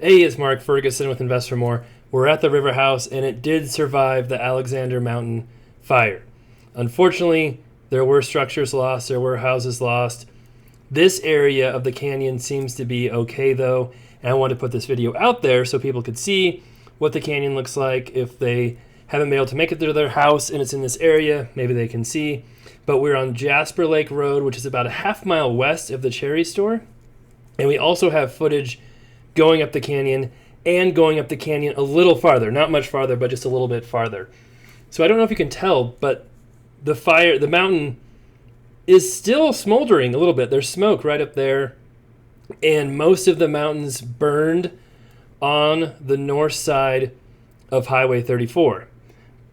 Hey, it's Mark Ferguson with Invest for More. We're at the River House, and it did survive the Alexander Mountain fire. Unfortunately, there were structures lost, there were houses lost. This area of the canyon seems to be okay, though, and I wanted to put this video out there so people could see what the canyon looks like. If they haven't been able to make it to their house and it's in this area, maybe they can see. But we're on Jasper Lake Road, which is about a half-mile west of the Cherry Store, and we also have footage going up the canyon and going up the canyon a little farther. Not much farther, but just a little bit farther. So I don't know if you can tell, but the mountain is still smoldering a little bit. There's smoke right up there, and most of the mountains burned on the north side of Highway 34.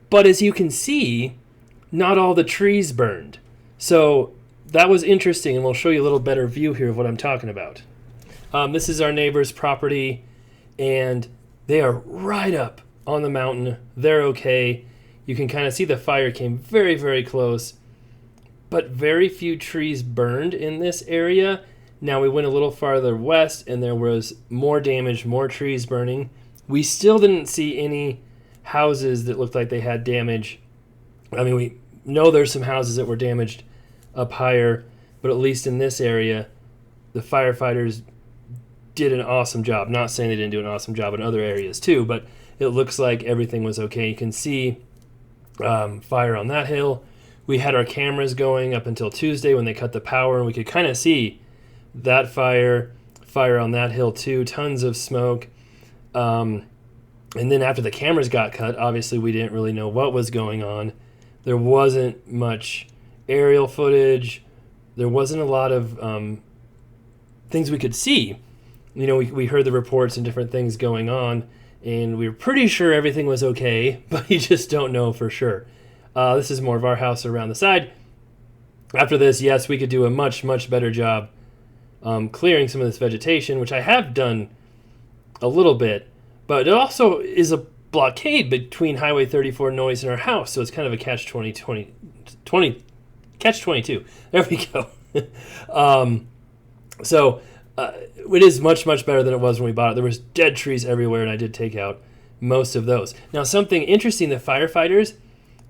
But as you can see, not all the trees burned. So that was interesting, and we'll show you a little better view here of what I'm talking about. This is our neighbor's property, and they are right up on the mountain. They're okay. You can kind of see the fire came very, very close, but very few trees burned in this area. Now we went a little farther west, and there was more damage, more trees burning. We still didn't see any houses that looked like they had damage. I mean, we know there's some houses that were damaged up higher, but at least in this area, the firefighters did an awesome job. Not saying they didn't do an awesome job in other areas too, but it looks like everything was okay. You can see fire on that hill. We had our cameras going up until Tuesday when they cut the power, and we could kind of see that fire on that hill too. Tons of smoke. And then after the cameras got cut, obviously we didn't really know what was going on. There wasn't much aerial footage. There wasn't a lot of things we could see. You know, we heard the reports and different things going on, and we were pretty sure everything was okay, but you just don't know for sure. This is more of our house around the side. After this, yes, we could do a much, much better job clearing some of this vegetation, which I have done a little bit, but it also is a blockade between Highway 34 noise and our house, so it's kind of a catch-22. There we go. It is much, much better than it was when we bought it. There was dead trees everywhere, and I did take out most of those. Now, something interesting, the firefighters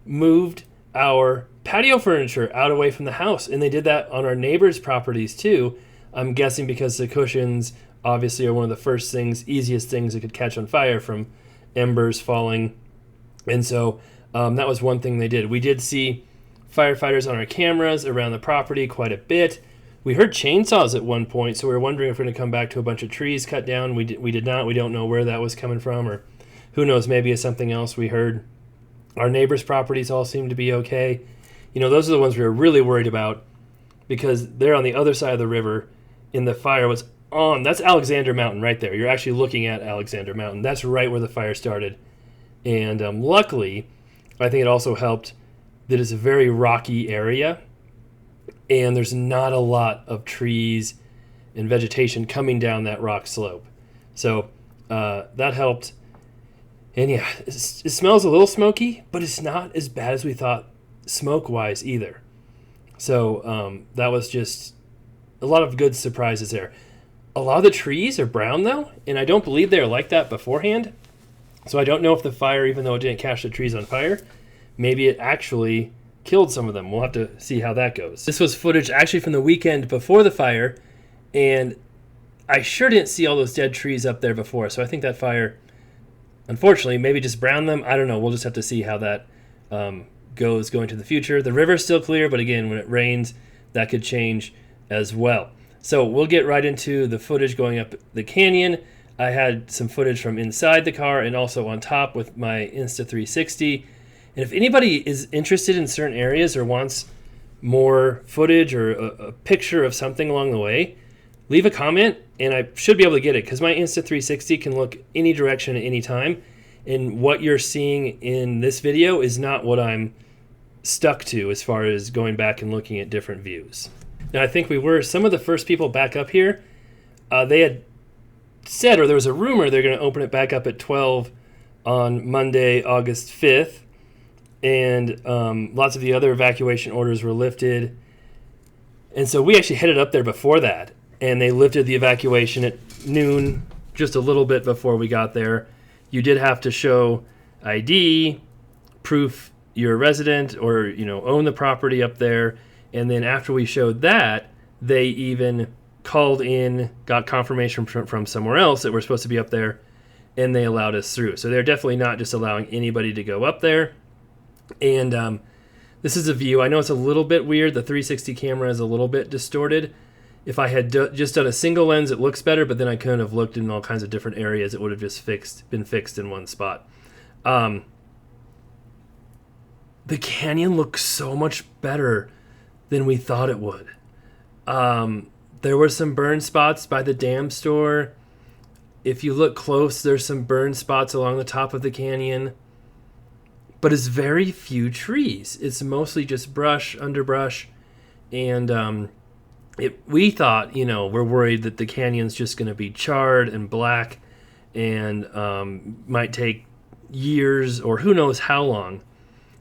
moved our patio furniture out away from the house, and they did that on our neighbors' properties too. I'm guessing because the cushions obviously are one of the first things, easiest things that could catch on fire from embers falling. And so that was one thing they did. We did see firefighters on our cameras around the property quite a bit. We heard chainsaws at one point, so we were wondering if we're going to come back to a bunch of trees cut down. We did not. We don't know where that was coming from, or who knows, maybe it's something else we heard. Our neighbors' properties all seem to be okay. You know, those are the ones we were really worried about because they're on the other side of the river, and the fire was on. That's Alexander Mountain right there. You're actually looking at Alexander Mountain. That's right where the fire started. And luckily, I think it also helped that it's a very rocky area, and there's not a lot of trees and vegetation coming down that rock slope. So that helped. And yeah, it smells a little smoky, but it's not as bad as we thought smoke-wise either. So that was just a lot of good surprises there. A lot of the trees are brown though, and I don't believe they were like that beforehand. So I don't know if the fire, even though it didn't catch the trees on fire, maybe it actually killed some of them. We'll have to see how that goes. This was footage actually from the weekend before the fire, and I sure didn't see all those dead trees up there before, so I think that fire, unfortunately, maybe just browned them. I don't know. We'll just have to see how that goes going to the future. The river's still clear, but again, when it rains, that could change as well. So we'll get right into the footage going up the canyon. I had some footage from inside the car and also on top with my Insta360. And if anybody is interested in certain areas or wants more footage or a picture of something along the way, leave a comment and I should be able to get it because my Insta360 can look any direction at any time. And what you're seeing in this video is not what I'm stuck to as far as going back and looking at different views. Now, I think we were some of the first people back up here. They had said, or there was a rumor, they're going to open it back up at 12 on Monday, August 5th. And lots of the other evacuation orders were lifted. And so we actually headed up there before that. And they lifted the evacuation at noon just a little bit before we got there. You did have to show ID, proof you're a resident or, own the property up there. And then after we showed that, they even called in, got confirmation from somewhere else that we're supposed to be up there, and they allowed us through. So they're definitely not just allowing anybody to go up there. And this is a view. I know it's a little bit weird. The 360 camera is a little bit distorted. If I had just done a single lens, it looks better, but then I couldn't have looked in all kinds of different areas. It would have just been fixed in one spot. The canyon looks so much better than we thought it would. There were some burn spots by the dam store. If you look close, there's some burn spots along the top of the canyon. But it's very few trees. It's mostly just brush, underbrush. And we thought, we're worried that the canyon's just going to be charred and black and might take years or who knows how long,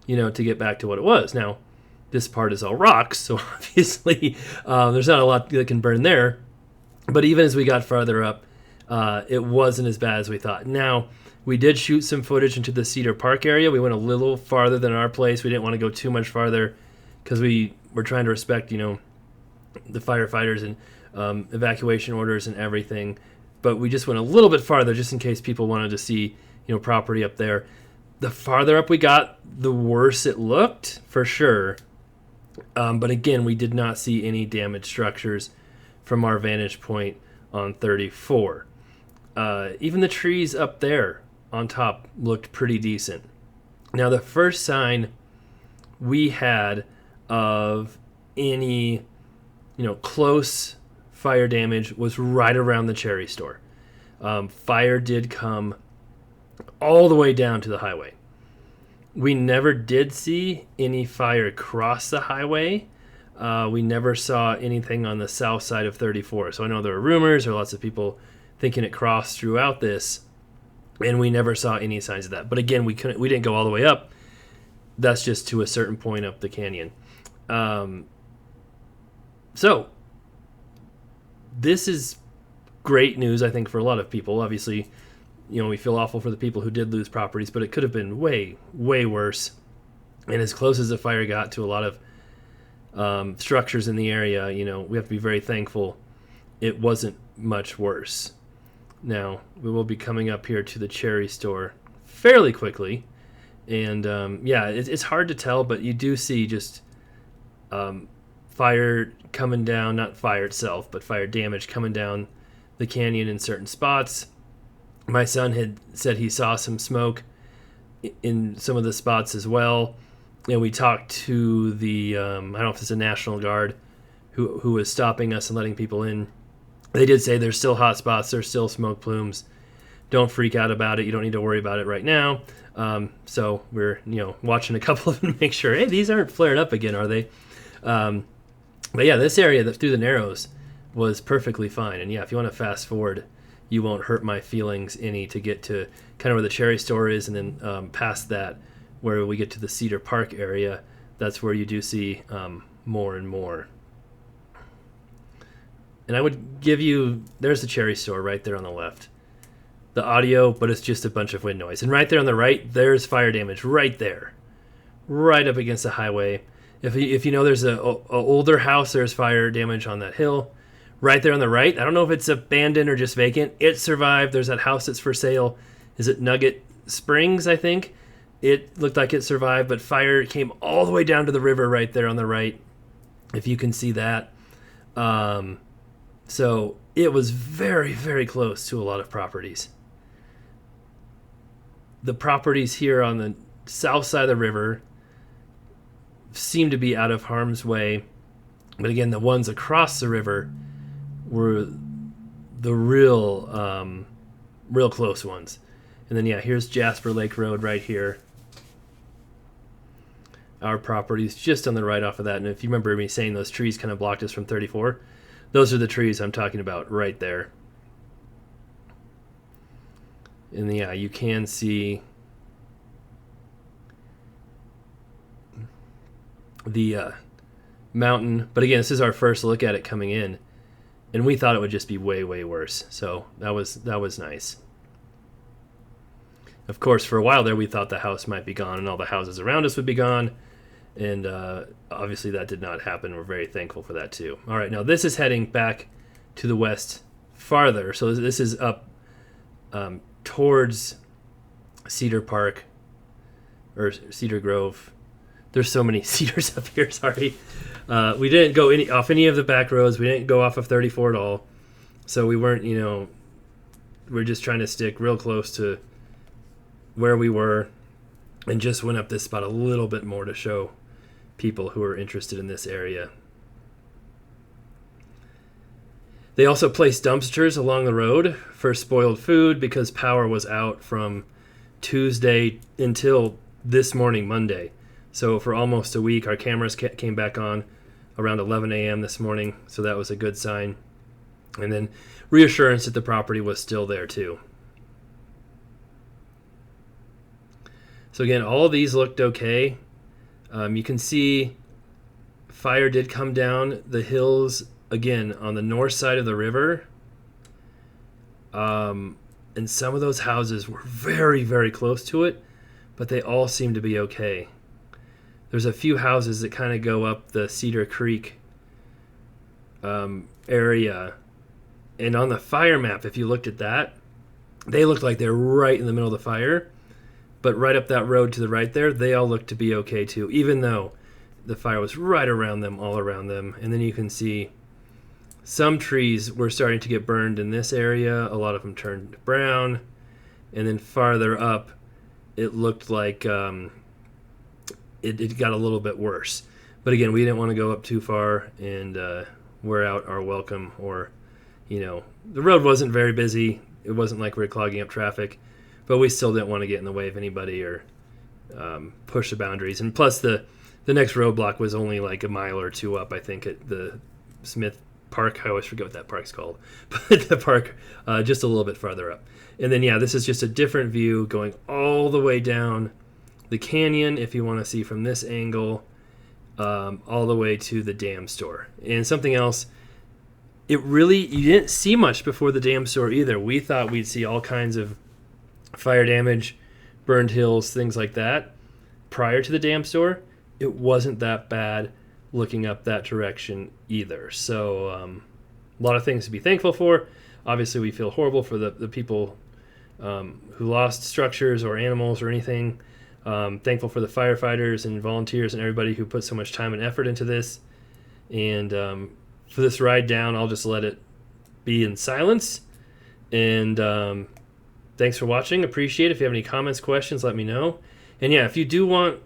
to get back to what it was. Now, this part is all rocks, so obviously there's not a lot that can burn there. But even as we got farther up, it wasn't as bad as we thought. Now, we did shoot some footage into the Cedar Park area. We went a little farther than our place. We didn't want to go too much farther because we were trying to respect, the firefighters and evacuation orders and everything. But we just went a little bit farther just in case people wanted to see, property up there. The farther up we got, the worse it looked, for sure. But again, we did not see any damaged structures from our vantage point on 34. Even the trees up there on top looked pretty decent. Now, the first sign we had of any, close fire damage was right around the cherry store. Fire did come all the way down to the highway. We never did see any fire cross the highway. We never saw anything on the south side of 34. So I know there are rumors or lots of people thinking it crossed throughout this, and we never saw any signs of that. But again, we didn't go all the way up. That's just to a certain point up the canyon. So this is great news, I think, for a lot of people. Obviously, we feel awful for the people who did lose properties, but it could have been way, way worse. And as close as the fire got to a lot of structures in the area, we have to be very thankful it wasn't much worse. Now, we will be coming up here to the cherry store fairly quickly. And, it's hard to tell, but you do see just fire coming down, not fire itself, but fire damage coming down the canyon in certain spots. My son had said he saw some smoke in some of the spots as well. And we talked to the, I don't know if it's a National Guard who was stopping us and letting people in. They did say there's still hot spots, there's still smoke plumes. Don't freak out about it. You don't need to worry about it right now. So we're, watching a couple of them to make sure, hey, these aren't flaring up again, are they? But yeah, this area through the Narrows was perfectly fine. And yeah, if you want to fast forward, you won't hurt my feelings any to get to kind of where the cherry store is, and then past that, where we get to the Cedar Park area, that's where you do see more and more. And I would give you, there's the cherry store right there on the left. The audio, but it's just a bunch of wind noise. And right there on the right, there's fire damage right there. Right up against the highway. If there's a older house, there's fire damage on that hill. Right there on the right, I don't know if it's abandoned or just vacant. It survived. There's that house that's for sale. Is it Nugget Springs, I think? It looked like it survived, but fire came all the way down to the river right there on the right, if you can see that. So it was very, very close to a lot of properties. The properties here on the south side of the river seem to be out of harm's way. But again, the ones across the river were the real close ones. And then, here's Jasper Lake Road right here. Our property's just on the right off of that. And if you remember me saying those trees kind of blocked us from 34, those are the trees I'm talking about right there. And you can see the mountain. But again, this is our first look at it coming in. And we thought it would just be way, way worse. So that was nice. Of course, for a while there, we thought the house might be gone and all the houses around us would be gone. And obviously that did not happen. We're very thankful for that too. All right, now this is heading back to the west farther. So this is up towards Cedar Park or Cedar Grove. There's so many cedars up here, sorry. We didn't go off any of the back roads. We didn't go off of 34 at all. So we weren't, we're just trying to stick real close to where we were and just went up this spot a little bit more to show people who are interested in this area. They also placed dumpsters along the road for spoiled food because power was out from Tuesday until this morning, Monday. So for almost a week, our cameras came back on around 11 a.m. this morning, so that was a good sign. And then reassurance that the property was still there too. So again, all of these looked okay. You can see fire did come down the hills again on the north side of the river. And some of those houses were very, very close to it, but they all seem to be okay. There's a few houses that kind of go up the Cedar Creek area. And on the fire map, if you looked at that, they looked like they're right in the middle of the fire. But right up that road to the right there, they all look to be okay too, even though the fire was right around them, all around them. And then you can see some trees were starting to get burned in this area. A lot of them turned brown. And then farther up, it looked like it got a little bit worse. But again, we didn't want to go up too far and wear out our welcome. Or, the road wasn't very busy. It wasn't like we were clogging up traffic. But we still didn't want to get in the way of anybody or push the boundaries. And plus, the next roadblock was only like a mile or two up, I think, at the Smith Park. I always forget what that park's called. But the park just a little bit farther up. And then, this is just a different view going all the way down the canyon, if you want to see from this angle, all the way to the dam store. And something else, you didn't see much before the dam store either. We thought we'd see all kinds of fire damage, burned hills, things like that. Prior to the dam store, it wasn't that bad looking up that direction either. So a lot of things to be thankful for. Obviously, we feel horrible for the people who lost structures or animals or anything. Thankful for the firefighters and volunteers and everybody who put so much time and effort into this. And for this ride down, I'll just let it be in silence. And thanks for watching. Appreciate it. If you have any comments, questions, let me know. And if you do want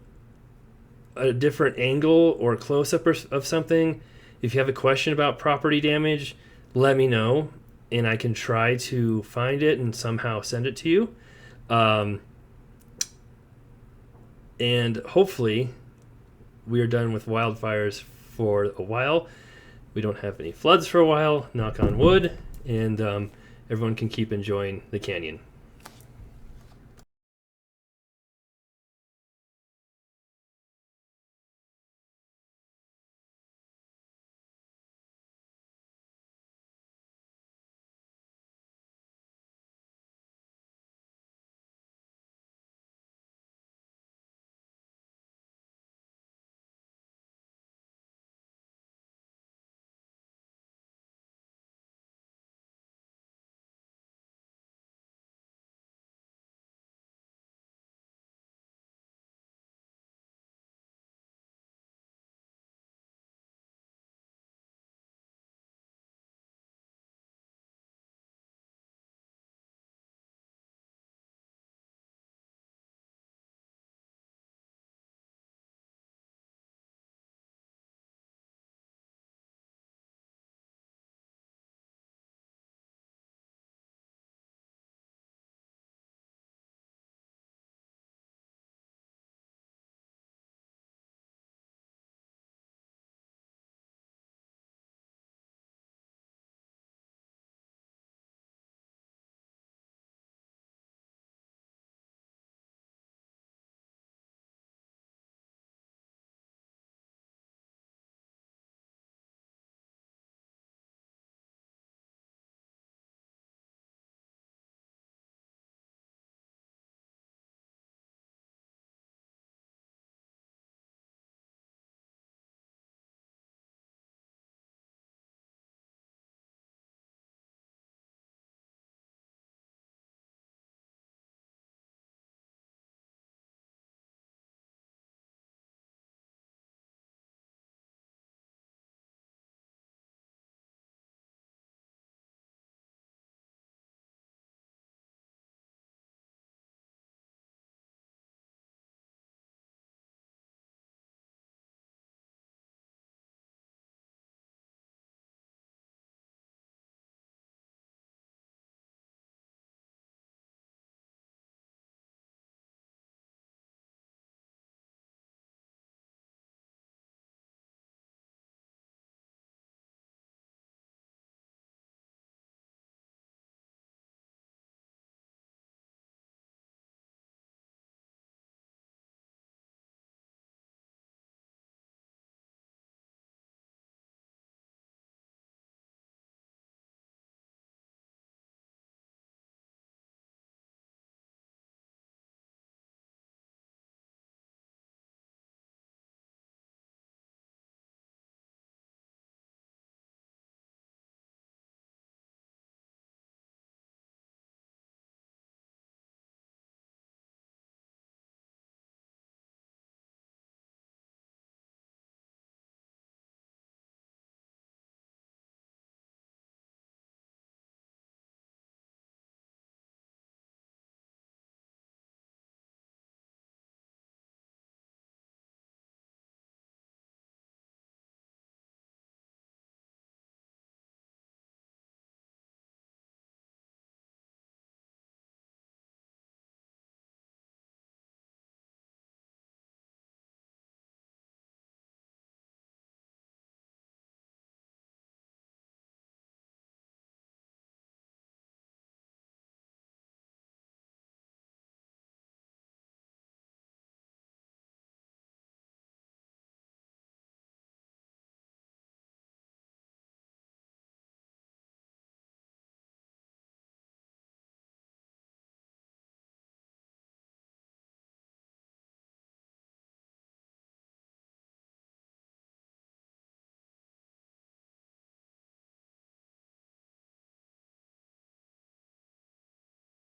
a different angle or close-up of something, if you have a question about property damage, let me know, and I can try to find it and somehow send it to you. And hopefully we are done with wildfires for a while. We don't have any floods for a while, knock on wood, and everyone can keep enjoying the canyon.